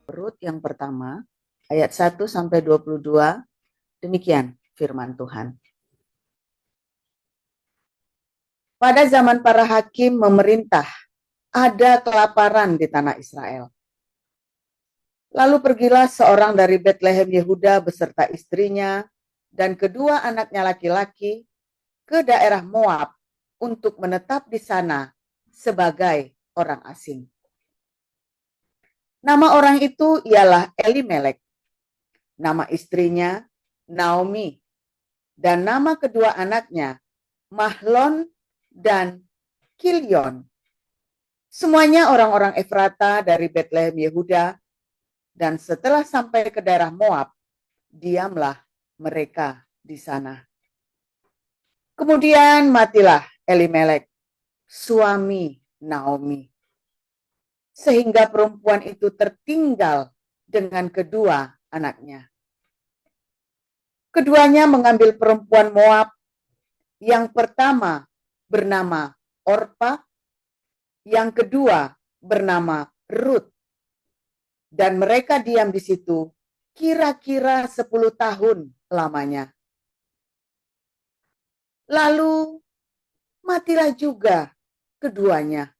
Rut yang pertama, ayat 1 sampai 22, demikian firman Tuhan. Pada zaman para hakim memerintah, ada kelaparan di tanah Israel. Lalu pergilah seorang dari Betlehem Yehuda beserta istrinya dan kedua anaknya laki-laki ke daerah Moab untuk menetap di sana sebagai orang asing. Nama orang itu ialah Elimelek, nama istrinya Naomi, dan nama kedua anaknya Mahlon dan Kilion. Semuanya orang-orang Efrata dari Betlehem Yehuda, dan setelah sampai ke daerah Moab, diamlah mereka di sana. Kemudian matilah Elimelek, suami Naomi, sehingga perempuan itu tertinggal dengan kedua anaknya. Keduanya mengambil perempuan Moab, yang pertama bernama Orpa, yang kedua bernama Rut, dan mereka diam di situ kira-kira 10 tahun lamanya. Lalu matilah juga keduanya,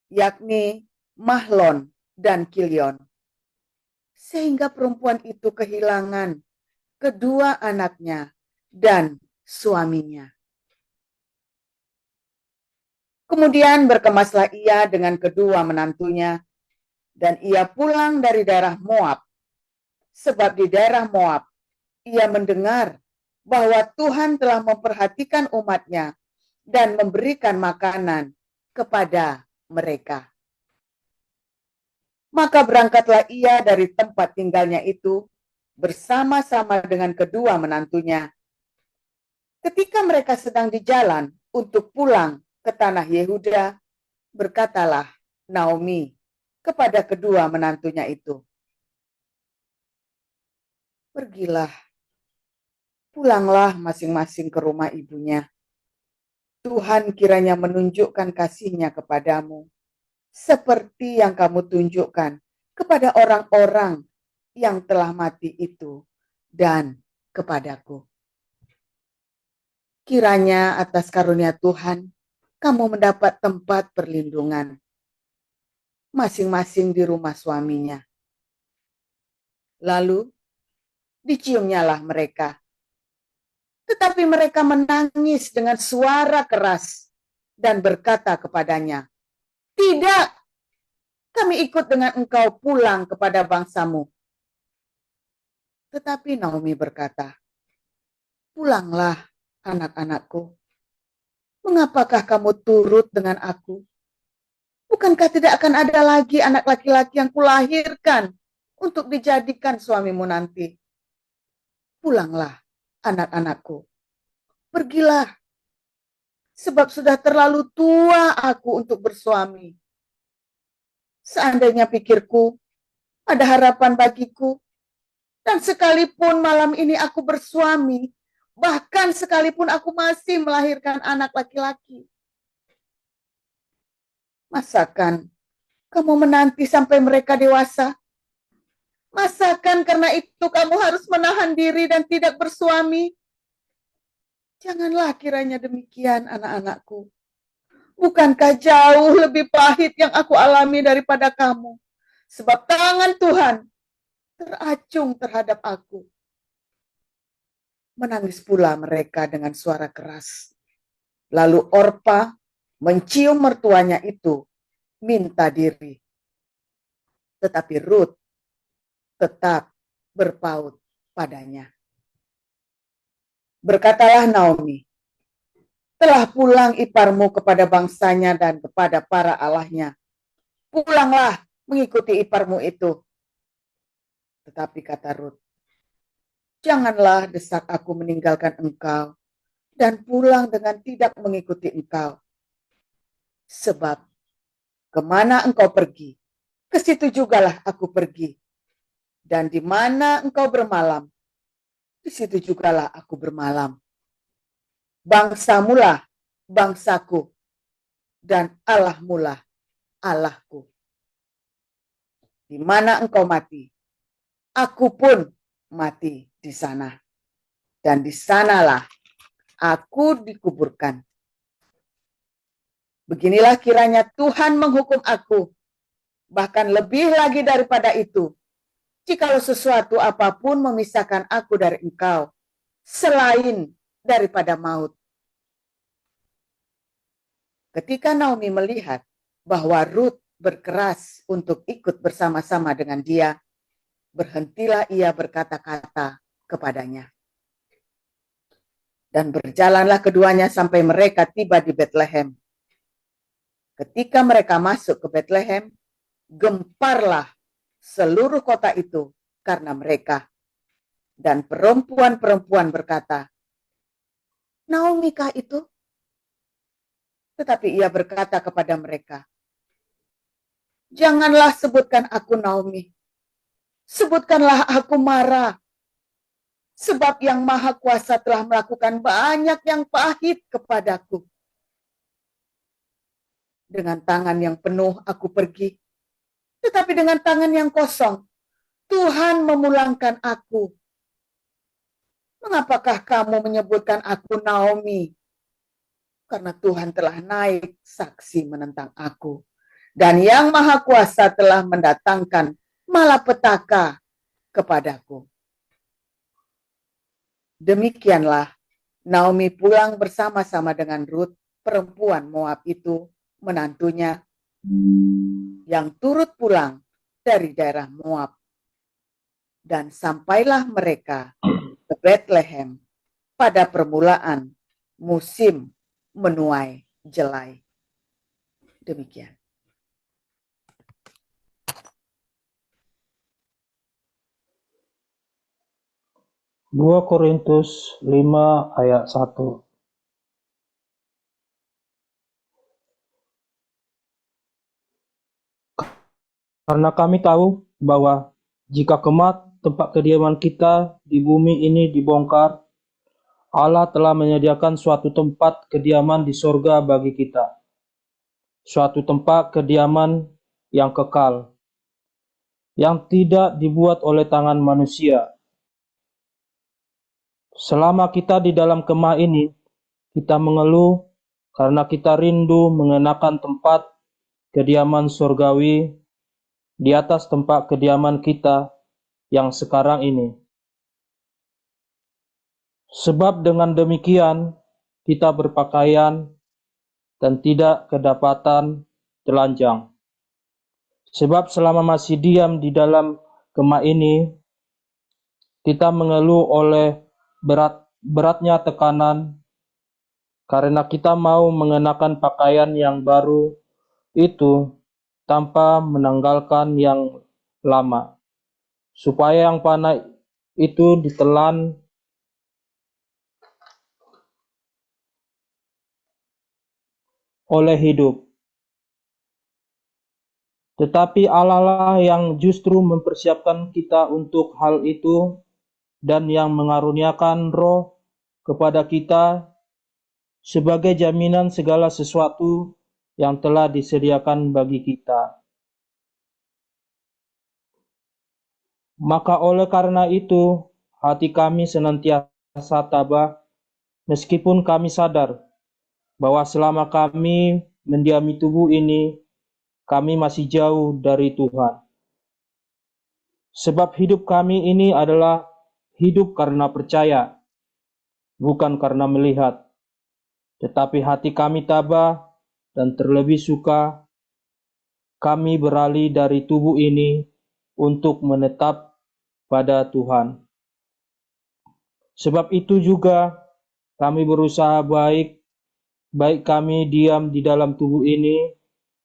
yakni Mahlon dan Kilion, sehingga perempuan itu kehilangan kedua anaknya dan suaminya. Kemudian berkemaslah ia dengan kedua menantunya, dan ia pulang dari daerah Moab, sebab di daerah Moab ia mendengar bahwa Tuhan telah memperhatikan umatnya dan memberikan makanan kepada mereka. Maka berangkatlah ia dari tempat tinggalnya itu bersama-sama dengan kedua menantunya. Ketika mereka sedang di jalan untuk pulang ke tanah Yehuda, berkatalah Naomi kepada kedua menantunya itu, "Pergilah, pulanglah masing-masing ke rumah ibunya. Tuhan kiranya menunjukkan kasih-Nya kepadamu, seperti yang kamu tunjukkan kepada orang-orang yang telah mati itu dan kepadaku. Kiranya atas karunia Tuhan, kamu mendapat tempat perlindungan, masing-masing di rumah suaminya." Lalu diciumnyalah mereka. Tetapi mereka menangis dengan suara keras dan berkata kepadanya, "Tidak, kami ikut dengan engkau pulang kepada bangsamu." Tetapi Naomi berkata, "Pulanglah, anak-anakku. Mengapakah kamu turut dengan aku? Bukankah tidak akan ada lagi anak laki-laki yang kulahirkan untuk dijadikan suamimu nanti? Pulanglah, anak-anakku. Pergilah, sebab sudah terlalu tua aku untuk bersuami. Seandainya pikirku ada harapan bagiku, dan sekalipun malam ini aku bersuami, bahkan sekalipun aku masih melahirkan anak laki-laki, masakan kamu menanti sampai mereka dewasa? Masakan karena itu kamu harus menahan diri dan tidak bersuami? Janganlah kiranya demikian, anak-anakku. Bukankah jauh lebih pahit yang aku alami daripada kamu? Sebab tangan Tuhan teracung terhadap aku. Menangis pula mereka dengan suara keras. Lalu Orpa mencium mertuanya itu, minta diri. Tetapi Rut tetap berpaut padanya. Berkatalah Naomi, "Telah pulang iparmu kepada bangsanya dan kepada para allahnya. Pulanglah mengikuti iparmu itu." Tetapi kata Rut, "Janganlah desak aku meninggalkan engkau dan pulang dengan tidak mengikuti engkau. Sebab kemana engkau pergi, ke situ jugalah aku pergi. Dan di mana engkau bermalam, di situ jugalah aku bermalam. Bangsamulah bangsaku, dan Allahmulah Allahku." Di mana engkau mati, aku pun mati di sana. Dan di sanalah aku dikuburkan. Beginilah kiranya Tuhan menghukum aku, bahkan lebih lagi daripada itu, jikalau sesuatu apapun memisahkan aku dari engkau, selain daripada maut. Ketika Naomi melihat bahwa Ruth berkeras untuk ikut bersama-sama dengan dia, berhentilah ia berkata-kata kepadanya. Dan berjalanlah keduanya sampai mereka tiba di Betlehem. Ketika mereka masuk ke Betlehem, gemparlah seluruh kota itu karena mereka. Dan perempuan-perempuan berkata, Naomi kah itu? Tetapi ia berkata kepada mereka, janganlah sebutkan aku Naomi. Sebutkanlah aku Mara. Sebab yang Maha Kuasa telah melakukan banyak yang pahit kepadaku. Dengan tangan yang penuh aku pergi, tetapi dengan tangan yang kosong Tuhan memulangkan aku. Mengapakah kamu menyebutkan aku Naomi? Karena Tuhan telah naik saksi menentang aku. Dan yang Maha Kuasa telah mendatangkan malapetaka kepadaku. Demikianlah Naomi pulang bersama-sama dengan Ruth, perempuan Moab itu, menantunya, yang turut pulang dari daerah Moab. Dan sampailah mereka ke Bethlehem pada permulaan musim menuai jelai. Demikian. Dua Korintus 5 ayat 1. Karena kami tahu bahwa jika tempat kediaman kita di bumi ini dibongkar, Allah telah menyediakan suatu tempat kediaman di sorga bagi kita. Suatu tempat kediaman yang kekal, yang tidak dibuat oleh tangan manusia. Selama kita di dalam kemah ini, kita mengeluh karena kita rindu mengenakan tempat kediaman surgawi di atas tempat kediaman kita yang sekarang ini. Sebab dengan demikian kita berpakaian dan tidak kedapatan telanjang. Sebab selama masih diam di dalam kemah ini, kita mengeluh oleh beratnya tekanan karena kita mau mengenakan pakaian yang baru itu tanpa menanggalkan yang lama, supaya yang panah itu ditelan oleh hidup. Tetapi Allah lah yang justru mempersiapkan kita untuk hal itu dan yang mengaruniakan Roh kepada kita sebagai jaminan segala sesuatu yang telah disediakan bagi kita. Maka oleh karena itu, hati kami senantiasa tabah, meskipun kami sadar bahwa selama kami mendiami tubuh ini, kami masih jauh dari Tuhan. Sebab hidup kami ini adalah hidup karena percaya, bukan karena melihat. Tetapi hati kami tabah dan terlebih suka kami beralih dari tubuh ini untuk menetap pada Tuhan. Sebab itu juga kami berusaha baik kami diam di dalam tubuh ini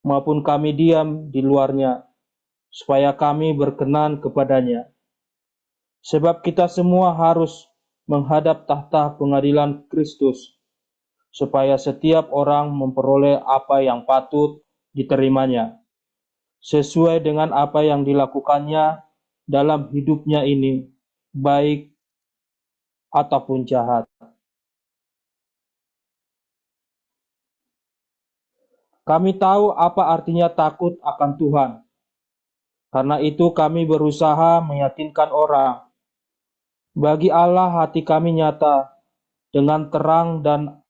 maupun kami diam di luarnya, supaya kami berkenan kepadanya. Sebab kita semua harus menghadap tahta pengadilan Kristus, supaya setiap orang memperoleh apa yang patut diterimanya, sesuai dengan apa yang dilakukannya dalam hidupnya ini, baik ataupun jahat. Kami tahu apa artinya takut akan Tuhan. Karena itu kami berusaha meyakinkan orang. Bagi Allah hati kami nyata dengan terang, dan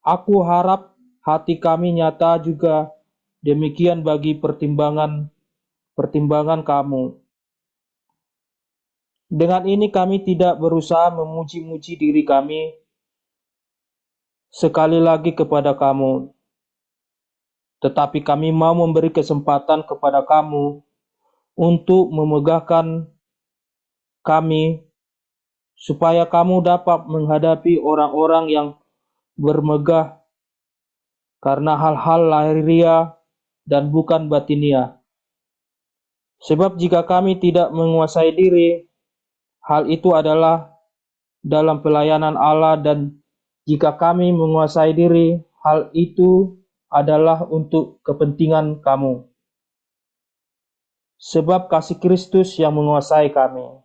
aku harap hati kami nyata juga demikian bagi pertimbangan kamu. Dengan ini kami tidak berusaha memuji-muji diri kami sekali lagi kepada kamu, tetapi kami mau memberi kesempatan kepada kamu untuk memegahkan kami, supaya kamu dapat menghadapi orang-orang yang bermegah karena hal-hal lahiriah dan bukan batiniah. Sebab jika kami tidak menguasai diri, hal itu adalah dalam pelayanan Allah, dan jika kami menguasai diri, hal itu adalah untuk kepentingan kamu. Sebab kasih Kristus yang menguasai kami.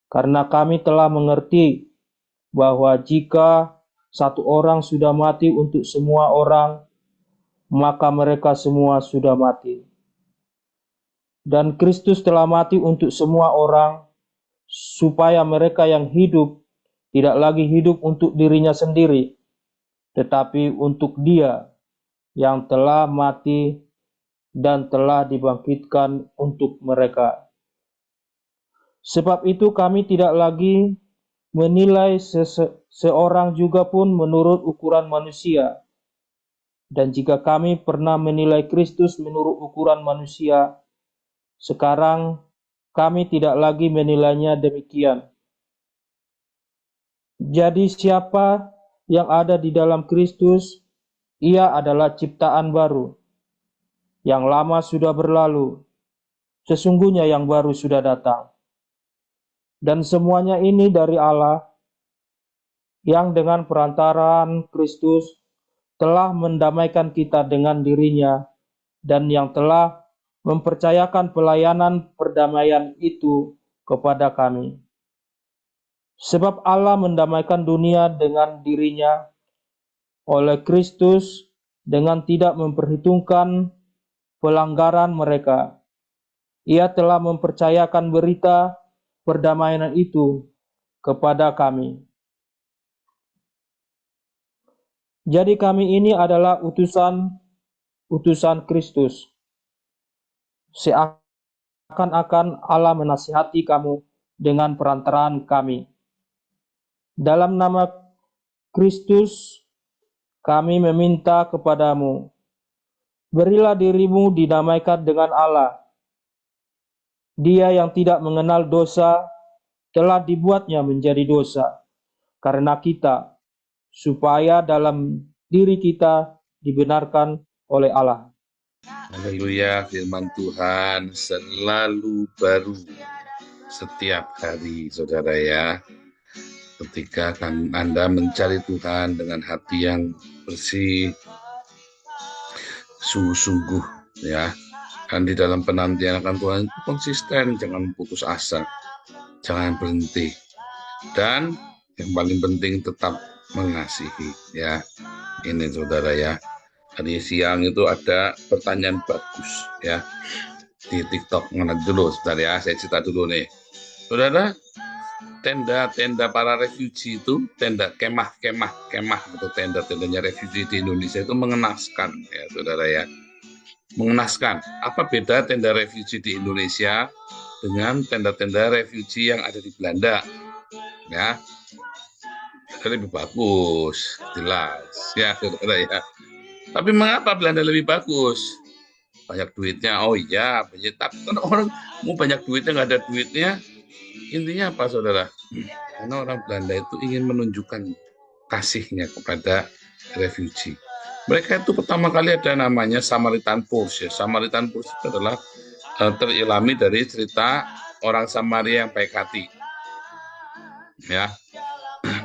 Karena kami telah mengerti bahwa jika satu orang sudah mati untuk semua orang, maka mereka semua sudah mati. Dan Kristus telah mati untuk semua orang, supaya mereka yang hidup tidak lagi hidup untuk dirinya sendiri, tetapi untuk Dia yang telah mati dan telah dibangkitkan untuk mereka. Sebab itu kami tidak lagi menilai seorang juga pun menurut ukuran manusia. Dan jika kami pernah menilai Kristus menurut ukuran manusia, sekarang kami tidak lagi menilainya demikian. Jadi siapa yang ada di dalam Kristus, ia adalah ciptaan baru. Yang lama sudah berlalu, sesungguhnya yang baru sudah datang. Dan semuanya ini dari Allah, yang dengan perantaraan Kristus telah mendamaikan kita dengan dirinya, dan yang telah mempercayakan pelayanan perdamaian itu kepada kami. Sebab Allah mendamaikan dunia dengan dirinya oleh Kristus, dengan tidak memperhitungkan pelanggaran mereka. Ia telah mempercayakan berita perdamaian itu kepada kami. Jadi kami ini adalah utusan Kristus. Seakan-akan Allah menasihati kamu dengan perantaraan kami. Dalam nama Kristus, kami meminta kepadamu, berilah dirimu didamaikan dengan Allah. Dia yang tidak mengenal dosa telah dibuatnya menjadi dosa karena kita, supaya dalam diri kita dibenarkan oleh Allah. Haleluya, firman Tuhan selalu baru setiap hari, saudara ya. Ketika Anda mencari Tuhan dengan hati yang bersih, sungguh-sungguh ya, dan di dalam penantian akan Tuhan itu konsisten, jangan putus asa, jangan berhenti, dan yang paling penting tetap mengasihi ya. Ini saudara ya, tadi siang itu ada pertanyaan bagus ya di TikTok. Mana dulu saudara ya, saya cerita dulu nih saudara. Tenda-tenda para refugee itu, tenda kemah atau tenda-tendanya refugee di Indonesia itu mengenaskan ya saudara ya. Mengenaskan. Apa beda tenda refugee di Indonesia dengan tenda-tenda refugee yang ada di Belanda? Ya, lebih bagus, jelas ya saudara ya. Tapi mengapa Belanda lebih bagus? Banyak duitnya. Oh iya, tapi kan orang mau banyak duitnya nggak ada duitnya. Intinya apa saudara? Karena orang Belanda itu ingin menunjukkan kasihnya kepada refugee. Mereka itu pertama kali ada namanya Samaritan Purse. Ya. Samaritan Purse itu adalah terilhami dari cerita orang Samaria yang baik hati. Ya.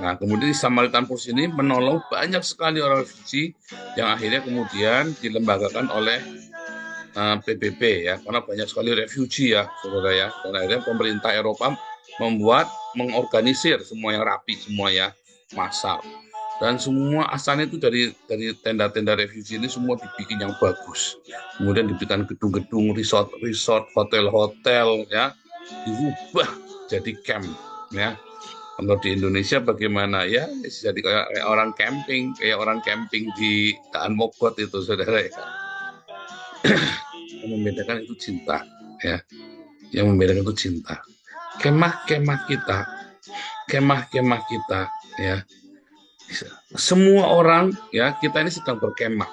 Nah, kemudian Samaritan Purse ini menolong banyak sekali orang refugee yang akhirnya kemudian dilembagakan oleh PBB ya, karena banyak sekali refugee ya, saudara ya. Dan akhirnya pemerintah Eropa mengorganisir semua yang rapi, semua ya, massal. Dan semua asalnya itu dari tenda-tenda refugee ini semua dibikin yang bagus. Kemudian dibikin gedung-gedung, resort, hotel-hotel, ya, dirubah jadi camp, ya. Kalau di Indonesia bagaimana, ya? Jadi kayak orang camping di Daan Mogot itu, saudara. Yang membedakan itu cinta, ya. Yang membedakan itu cinta. Kemah-kemah kita, ya. Semua orang, ya, kita ini sedang berkemah.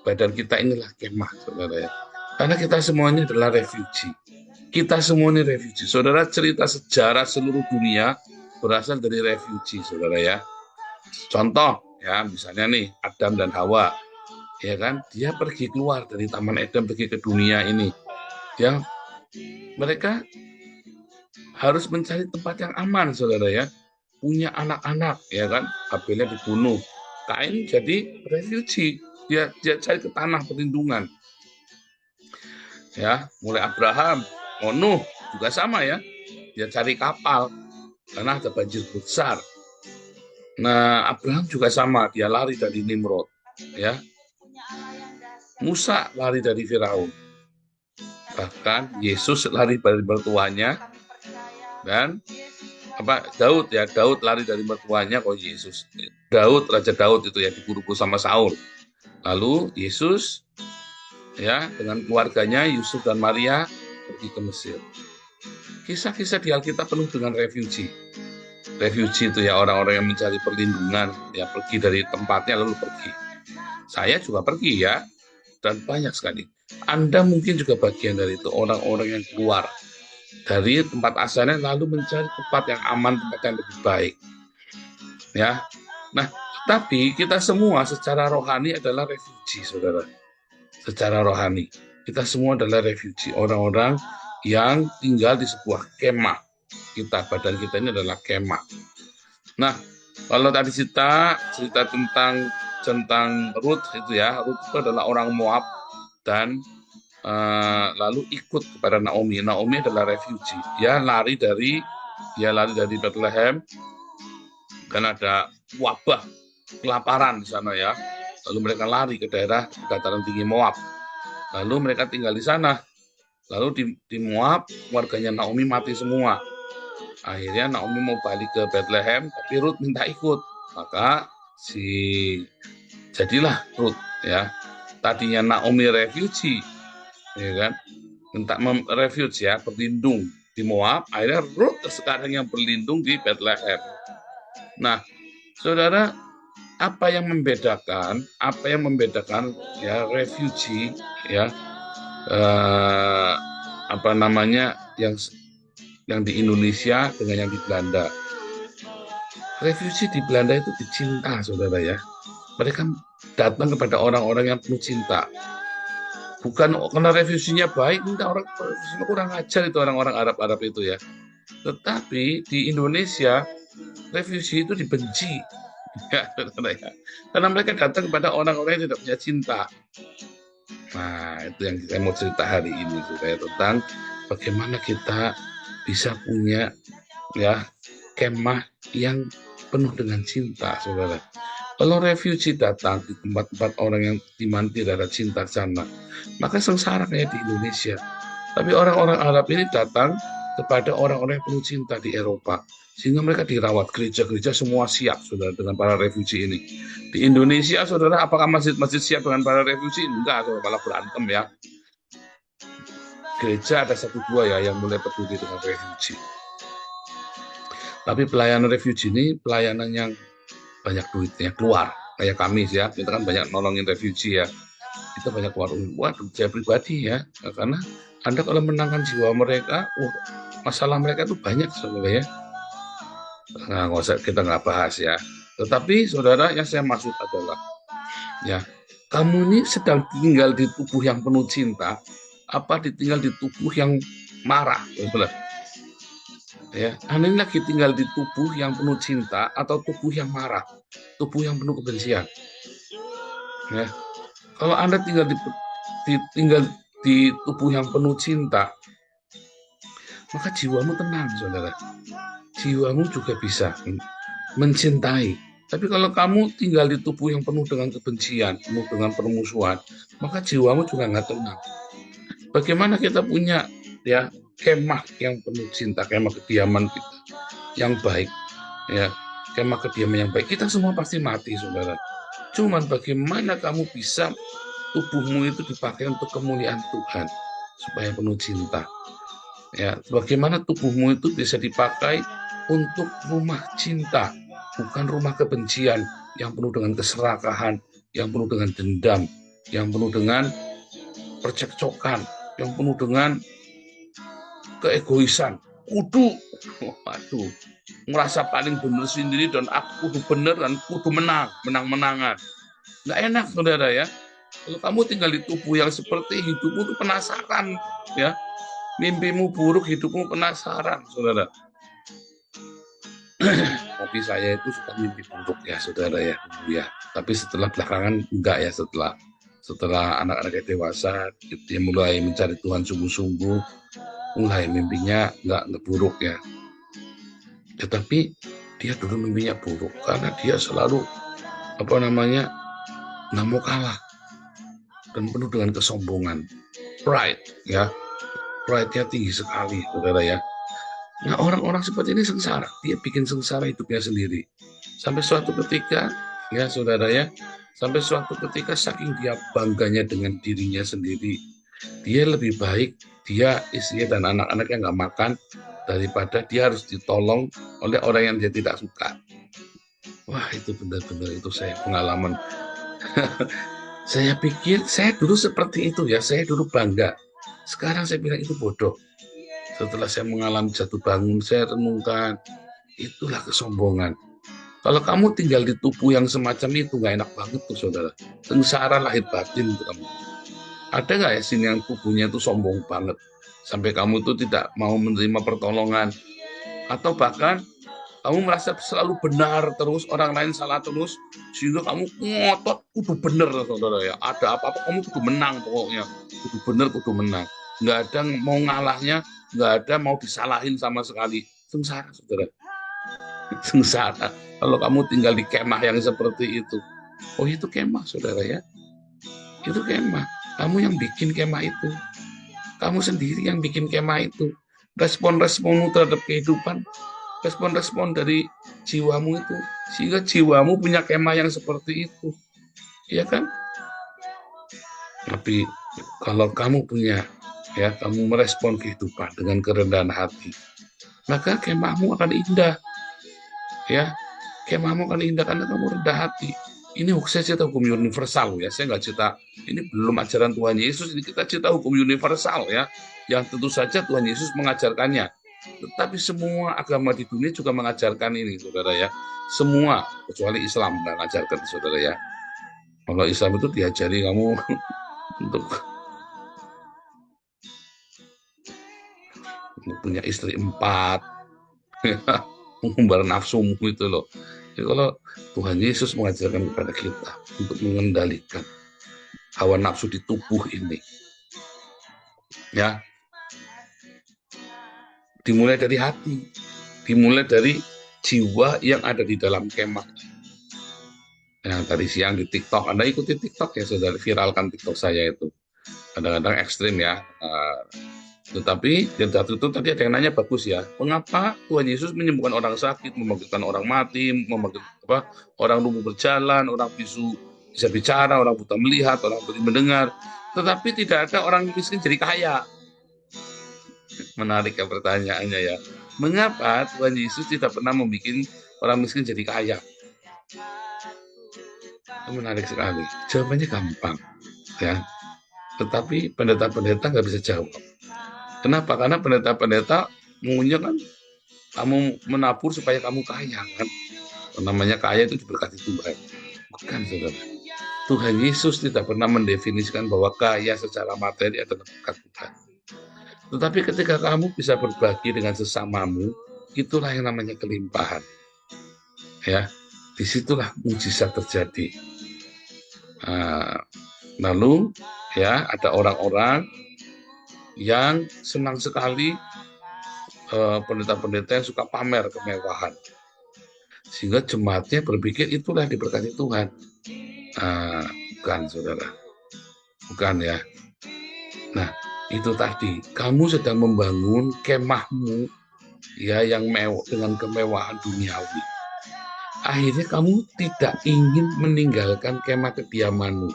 Badan kita inilah kemah, saudara, ya. Karena kita semuanya adalah refugee. Kita semua ini refugee. Saudara, cerita sejarah seluruh dunia berasal dari refugee, saudara, ya. Contoh, ya, misalnya nih Adam dan Hawa, ya kan? Dia pergi keluar dari Taman Eden, pergi ke dunia ini. Ya, mereka harus mencari tempat yang aman, saudara, ya. Punya anak-anak, ya kan? Abelnya dibunuh, Kain jadi refugee, dia cari ke tanah perlindungan, ya. Mulai Abraham, Nuh juga sama, ya, dia cari kapal karena ada banjir besar. Nah, Abraham juga sama, dia lari dari Nimrod, ya. Musa lari dari Firaun, bahkan Yesus lari dari mertuanya, dan Daud lari dari mertuanya kok Yesus. Raja Daud itu ya diburu sama Saul. Lalu Yesus, ya, dengan keluarganya Yusuf dan Maria pergi ke Mesir. Kisah-kisah di Alkitab penuh dengan refugee. Refugee itu ya orang-orang yang mencari perlindungan, ya, pergi dari tempatnya lalu pergi. Saya juga pergi, ya, dan banyak sekali. Anda mungkin juga bagian dari itu, orang-orang yang keluar dari tempat asalnya lalu mencari tempat yang aman, tempat yang lebih baik, ya. Nah, tapi kita semua secara rohani adalah refugee, saudara. Secara rohani kita semua adalah refugee, orang-orang yang tinggal di sebuah kemah. Badan kita ini adalah kemah. Nah, kalau tadi cerita tentang Ruth itu, ya, Ruth itu adalah orang Moab dan lalu ikut kepada Naomi. Naomi adalah refugee. Dia lari dari Bethlehem karena ada wabah kelaparan di sana, ya. Lalu mereka lari ke daerah dataran tinggi Moab. Lalu mereka tinggal di sana. Lalu di Moab warganya Naomi mati semua. Akhirnya Naomi mau balik ke Bethlehem, tapi Ruth minta ikut. Maka jadilah Ruth, ya. Tadinya Naomi refugee, ya kan, minta refugee, ya, berlindung di Moab. Akhirnya Ruth sekarang yang berlindung di Bethlehem. Nah, saudara, apa yang membedakan ya refugee, ya, yang di Indonesia dengan yang di Belanda? Refugee di Belanda itu dicinta, saudara, ya. Mereka datang kepada orang-orang yang penuh cinta. Bukan karena refusinya baik, orang refusinya kurang ajar itu, orang-orang Arab itu, ya. Tetapi di Indonesia refusi itu dibenci, ya, ya. Karena mereka datang kepada orang-orang yang tidak punya cinta. Nah, itu yang saya mau cerita hari ini, supaya tentang bagaimana kita bisa punya, ya, kemah yang penuh dengan cinta, saudara. Kalau refugee datang di tempat-tempat orang yang dimana tidak ada cinta sana, maka sengsara kayak di Indonesia. Tapi orang-orang Arab ini datang kepada orang-orang yang penuh cinta di Eropa, sehingga mereka dirawat. Gereja-gereja semua siap, saudara, dengan para refugee ini. Di Indonesia, saudara, apakah masjid-masjid siap dengan para refugee? Enggak, saudara, malah berantem, ya. Gereja ada 1-2, ya, yang mulai peduli dengan refugee. Tapi pelayanan refugee ini pelayanan yang banyak duitnya keluar, kayak kami, ya, kita kan banyak nolongin refugee, ya, kita banyak keluar uang. Saya pribadi, ya, karena Anda kalau menangkan jiwa mereka, masalah mereka itu banyak, saudara, ya. Nah, kita nggak bahas, ya. Tetapi, saudara, yang saya maksud adalah, ya, kamu ini sedang tinggal di tubuh yang penuh cinta, apa ditinggal di tubuh yang marah, saudara? Ya, Anda ini lagi tinggal di tubuh yang penuh cinta atau tubuh yang marah, tubuh yang penuh kebencian. Ya, kalau Anda tinggal di tubuh yang penuh cinta, maka jiwamu tenang, saudara. Jiwamu juga bisa mencintai, Tapi kalau kamu tinggal di tubuh yang penuh dengan kebencian, penuh dengan permusuhan, maka jiwamu juga nggak tenang. Bagaimana kita punya ya kemah yang penuh cinta, kemah kediaman kita yang baik, ya kemah kediaman yang baik. Kita semua pasti mati, saudara. Cuman bagaimana kamu bisa tubuhmu itu dipakai untuk kemuliaan Tuhan supaya penuh cinta. Ya, bagaimana tubuhmu itu bisa dipakai untuk rumah cinta, bukan rumah kebencian yang penuh dengan keserakahan, yang penuh dengan dendam, yang penuh dengan percekcokan, yang penuh dengan keegoisan. Waduh, merasa paling benar sendiri dan aku kudu benar dan kudu menang-menangan. Nggak enak, saudara ya. Kalau kamu tinggal di tubuh yang seperti hidupmu tuh penasaran, ya. Mimpimu buruk, hidupmu penasaran, saudara. Tapi saya itu suka mimpi buruk ya, saudara ya, ya. Tapi setelah belakangan enggak ya, setelah anak-anak dewasa, dia mulai mencari Tuhan sungguh-sungguh, mulai mimpinya enggak buruk ya. Tetapi dia dulu mimpinya buruk karena dia selalu nggak mau kalah dan penuh dengan kesombongan, pride ya. Pride-nya tinggi sekali, saudara ya. Nah, orang-orang seperti ini sengsara. Dia bikin sengsara hidupnya sendiri. Sampai suatu ketika, ya saudara ya, sampai suatu ketika saking dia bangganya dengan dirinya sendiri, dia lebih baik, dia, istrinya, dan anak-anaknya nggak makan, daripada dia harus ditolong oleh orang yang dia tidak suka. Wah, itu benar-benar itu saya pengalaman. Saya pikir, saya dulu seperti itu ya, saya dulu bangga. Sekarang saya bilang itu bodoh. Setelah saya mengalami jatuh bangun, saya renungkan, itulah kesombongan. Kalau kamu tinggal di tubuh yang semacam itu, nggak enak banget tuh, saudara. Sengsara lahir batin tuh kamu. Ada nggak ya sini yang tubuhnya itu sombong banget, sampai kamu tuh tidak mau menerima pertolongan, atau bahkan kamu merasa selalu benar terus, orang lain salah terus, sehingga kamu ngotot kudu bener, saudara ya. Ada apa-apa kamu kudu menang pokoknya, kudu bener, kudu menang. Nggak ada mau ngalahnya, nggak ada mau disalahin sama sekali. Sengsara, saudara. Sengsara. Kalau kamu tinggal di kemah yang seperti itu, oh itu kemah, saudara ya. Itu kemah. Kamu yang bikin kemah itu. Kamu sendiri yang bikin kemah itu. Respon-responmu terhadap kehidupan, respon-respon dari jiwamu itu, sehingga jiwamu punya kemah yang seperti itu, ya kan? Tapi kalau kamu punya, ya, kamu merespon kehidupan dengan kerendahan hati, maka kemahmu akan indah, ya, kemahmu akan indah karena kamu rendah hati. Ini saya cerita hukum universal ya, saya nggak cerita, ini belum ajaran Tuhan Yesus, ini kita cerita hukum universal ya, yang tentu saja Tuhan Yesus mengajarkannya. Tetapi semua agama di dunia juga mengajarkan ini, saudara ya. Semua, kecuali Islam mengajarkan, saudara ya. Kalau Islam itu diajari kamu untuk punya istri 4, mengumbar nafsumu itu loh. Jadi kalau Tuhan Yesus mengajarkan kepada kita untuk mengendalikan hawa nafsu di tubuh ini, ya, dimulai dari hati, dimulai dari jiwa yang ada di dalam kemah. Yang tadi siang di TikTok, Anda ikuti TikTok ya, saudara, viralkan TikTok saya itu. Kadang-kadang ekstrim ya. Tetapi yang satu itu tadi ada yang nanya bagus ya, mengapa Tuhan Yesus menyembuhkan orang sakit, membangkitkan orang mati, orang lumpuh berjalan, orang bisu bisa bicara, orang buta melihat, orang tuli mendengar, tetapi tidak ada orang miskin jadi kaya. Menarik ya pertanyaannya ya. Mengapa Tuhan Yesus tidak pernah membuat orang miskin jadi kaya? Itu menarik sekali. Jawabannya gampang, ya. Tetapi pendeta-pendeta nggak bisa jawab. Kenapa? Karena pendeta-pendeta maunya kan kamu menabur supaya kamu kaya kan. Namanya kaya itu diberkati Tuhan. Bukan, saudara. Tuhan Yesus tidak pernah mendefinisikan bahwa kaya secara materi adalah berkat Tuhan. Tetapi ketika kamu bisa berbagi dengan sesamamu, itulah yang namanya kelimpahan. Ya, disitulah mujizat terjadi. Lalu ya ada orang-orang yang senang sekali, pendeta-pendeta yang suka pamer kemewahan. Sehingga jemaatnya berpikir itulah yang diberkati Tuhan. Bukan, saudara. Bukan ya. Nah, itu tadi. Kamu sedang membangun kemahmu ya yang mewah dengan kemewahan duniawi. Akhirnya kamu tidak ingin meninggalkan kemah kediamanmu.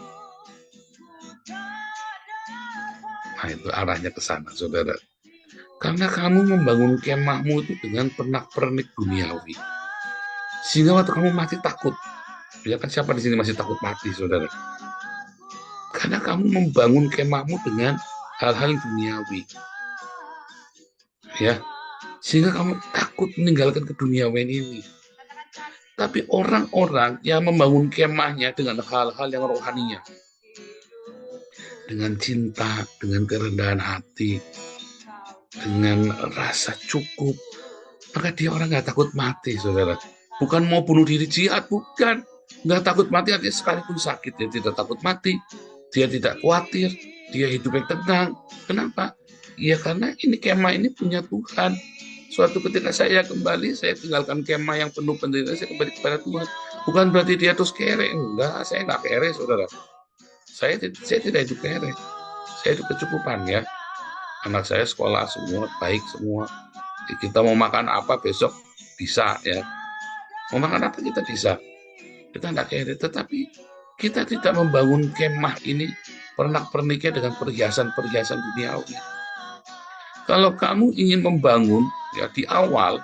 Nah, itu arahnya ke sana, saudara. Karena kamu membangun kemahmu itu dengan pernak-pernik duniawi. Sehingga waktu kamu mati takut. Ya kan, siapa di sini masih takut mati, saudara? Karena kamu membangun kemahmu dengan hal-hal duniawi. Ya, sehingga kamu takut meninggalkan keduniawian ini. Tapi orang-orang yang membangun kemahnya dengan hal-hal yang rohaninya, dengan cinta, dengan kerendahan hati, dengan rasa cukup, maka dia orang nggak takut mati, saudara. Bukan mau bunuh diri jihad, bukan. Nggak takut mati, artinya sekalipun sakit, dia tidak takut mati. Dia tidak khawatir, dia hidupnya tenang. Kenapa? Ya karena ini kemah ini punya Tuhan. Suatu ketika saya kembali, saya tinggalkan kemah yang penuh penderitaan, saya kembali kepada Tuhan. Bukan berarti dia terus kere, enggak, saya nggak kere, saudara. Saya tidak hidup kere, saya hidup kecukupan ya. Anak saya sekolah semua, baik semua. Kita mau makan apa besok bisa ya. Mau makan apa kita bisa. Kita nggak kere, tetapi kita tidak membangun kemah ini pernak-perniknya dengan perhiasan-perhiasan duniawi. Kalau kamu ingin membangun ya di awal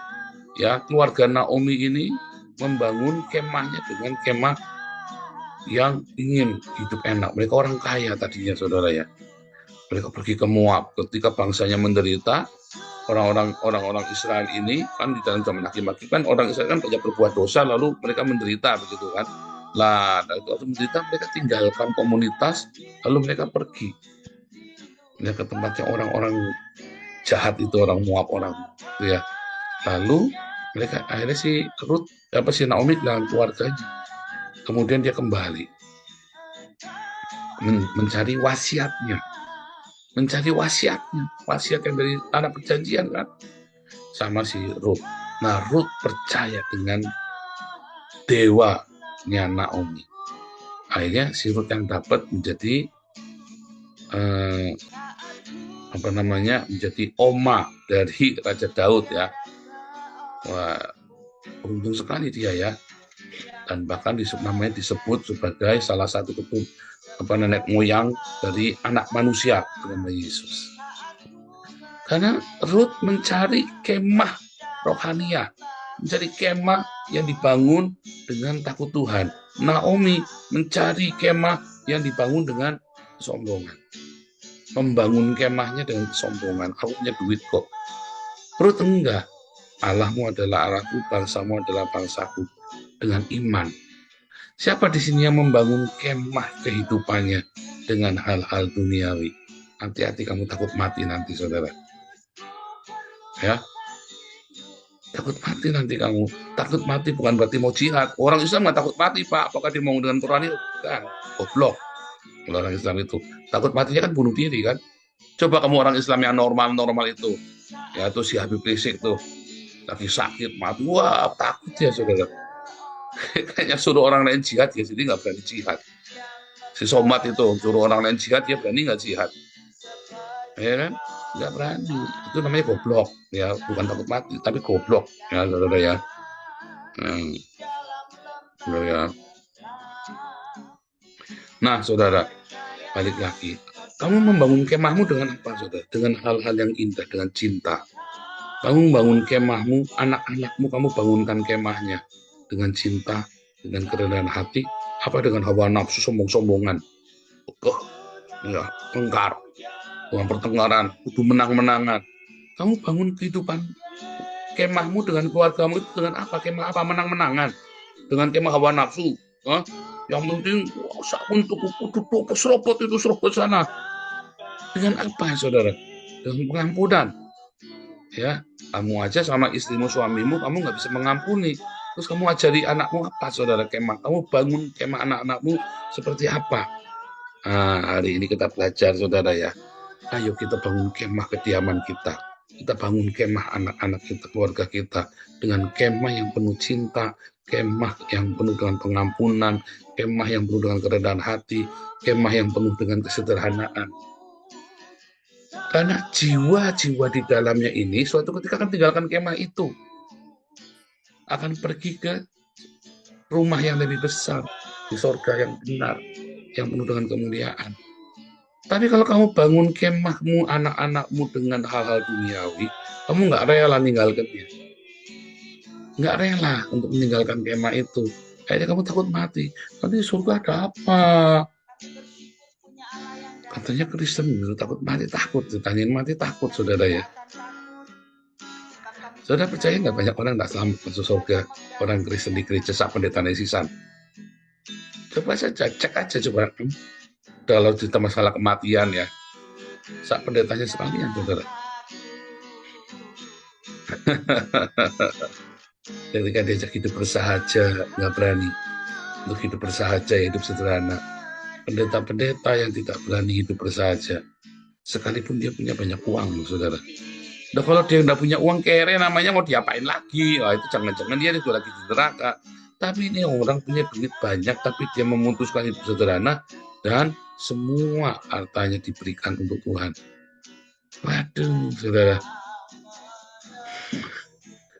ya keluarga Naomi ini membangun kemahnya dengan kemah yang ingin hidup enak. Mereka orang kaya tadinya, saudara ya. Mereka pergi ke Moab ketika bangsanya menderita. Orang-orang Israel ini kan di dalam zaman Hakim-Hakim kan orang Israel kan banyak berbuat dosa lalu mereka menderita begitu kan. Lah, waktu menderita mereka tinggalkan komunitas lalu mereka pergi. Mereka ke tempatnya orang-orang jahat itu, orang Moab, orang itu ya. Lalu mereka akhirnya si Naomi dengan keluarganya. Kemudian dia kembali mencari wasiat yang dari tanah perjanjian kan, sama si Ruth. Nah, Ruth percaya dengan dewanya Naomi. Akhirnya si Ruth yang dapat menjadi menjadi oma dari Raja Daud ya. Wah, beruntung sekali dia ya. Dan bahkan namanya disebut sebagai salah satu nenek moyang dari anak manusia, nama Yesus. Karena Ruth mencari kemah rohania, mencari kemah yang dibangun dengan takut Tuhan. Naomi mencari kemah yang dibangun dengan kesombongan. Membangun kemahnya dengan kesombongan. Aku punya duit kok. Ruth enggak. Allahmu adalah Allahku, bangsamu adalah bangsaku. Dengan iman. Siapa di sini yang membangun kemah kehidupannya dengan hal-hal duniawi? Hati-hati kamu takut mati nanti, saudara. Ya, takut mati nanti kamu. Takut mati bukan berarti mau jihad. Orang Islam nggak takut mati, Pak. Apakah dia mau dengan Quran itu? Bukan. Goblok. Orang Islam itu takut matinya kan bunuh diri kan. Coba kamu orang Islam yang normal itu, ya tuh si Habib Rizik tuh lagi sakit mati, wah takut ya saudara. Kayaknya suruh orang lain jihad ya, jadi nggak berani jihad. Si Somad itu suruh orang lain jihad, ya berani nggak jihad? Ya kan? Nggak berani. Itu namanya goblok. Ya bukan takut mati, tapi goblok. Ya saudara ya. Saudara ya. Nah saudara, balik lagi. Kamu membangun kemahmu dengan apa saudara? Dengan hal-hal yang indah, dengan cinta. Kamu membangun kemahmu, anak-anakmu kamu bangunkan kemahnya dengan cinta, dengan kerendahan hati, apa dengan hawa nafsu sombong-sombongan, ya, engkar, dengan pertengkaran, kudu menang-menangan. Kamu bangun kehidupan kemahmu dengan keluargamu itu dengan apa? Kemah apa? Menang-menangan, dengan kemah hawa nafsu. Yang penting untuk kudu serobot itu serobot sana. Dengan apa, saudara? Dengan pengampunan. Ya, kamu aja sama istrimu, suamimu, kamu nggak bisa mengampuni. Terus kamu ajari anakmu apa, saudara? Kemah. Kamu bangun kemah anak-anakmu seperti apa? Nah, hari ini kita belajar, saudara ya. Ayo kita bangun kemah kediaman kita. Kita bangun kemah anak-anak kita, keluarga kita. Dengan kemah yang penuh cinta, kemah yang penuh dengan pengampunan, kemah yang penuh dengan kerendahan hati, kemah yang penuh dengan kesederhanaan. Karena jiwa-jiwa di dalamnya ini suatu ketika akan tinggalkan kemah itu, akan pergi ke rumah yang lebih besar, di surga yang benar, yang penuh dengan kemuliaan. Tapi kalau kamu bangun kemahmu, anak-anakmu dengan hal-hal duniawi, kamu nggak rela meninggalkannya. Nggak rela untuk meninggalkan kemah itu. Akhirnya kamu takut mati. Nanti di surga ada apa? Katanya Kristen itu takut mati, takut. Ditanyain mati, takut, saudara ya. Saudara percaya nggak banyak orang nggak selamat masuk surga? Orang Kristen di gereja sak pendeta Nesisan. Coba saja, cek aja coba. Kalau cerita masalah kematian ya, sak pendetanya sekalian, saudara. Ketika diajak hidup bersahaja, nggak berani. Untuk hidup bersahaja, hidup sederhana. Pendeta-pendeta yang tidak berani hidup bersahaja, sekalipun dia punya banyak uang, saudara. Nah, kalau dia nggak punya uang kere, namanya mau diapain lagi? Wah, itu jangan-jangan dia itu lagi di neraka. Tapi ini orang punya duit banyak, tapi dia memutuskan hidup sederhana, dan semua hartanya diberikan untuk Tuhan. Waduh, saudara.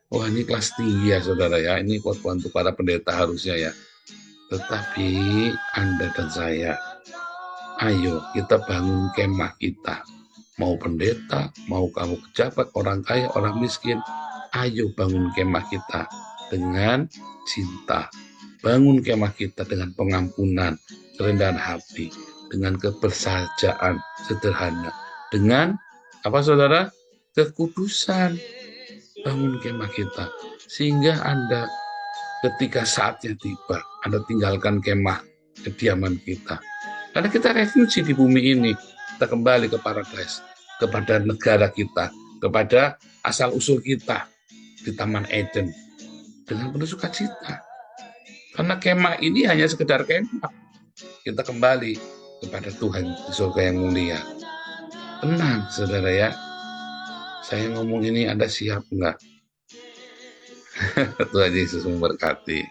Wah, ini kelas tinggi ya, saudara ya. Ini khotbah untuk para pendeta harusnya ya. Tetapi Anda dan saya, ayo kita bangun kemah kita. Mau pendeta, mau kamu pejabat, orang kaya, orang miskin, ayo bangun kemah kita dengan cinta. Bangun kemah kita dengan pengampunan, kerendahan hati, dengan kebersahajaan sederhana, dengan apa saudara? Kekudusan. Bangun kemah kita sehingga Anda ketika saatnya tiba, Anda tinggalkan kemah kediaman kita. Karena kita refuge di bumi ini, kita kembali ke paradise, kepada negara kita, kepada asal-usul kita di Taman Eden dengan penuh sukacita. Karena kemah ini hanya sekedar kemah. Kita kembali kepada Tuhan di surga yang mulia. Tenang, saudara ya. Saya ngomong ini Anda siap nggak? Tuhan Yesus memberkati.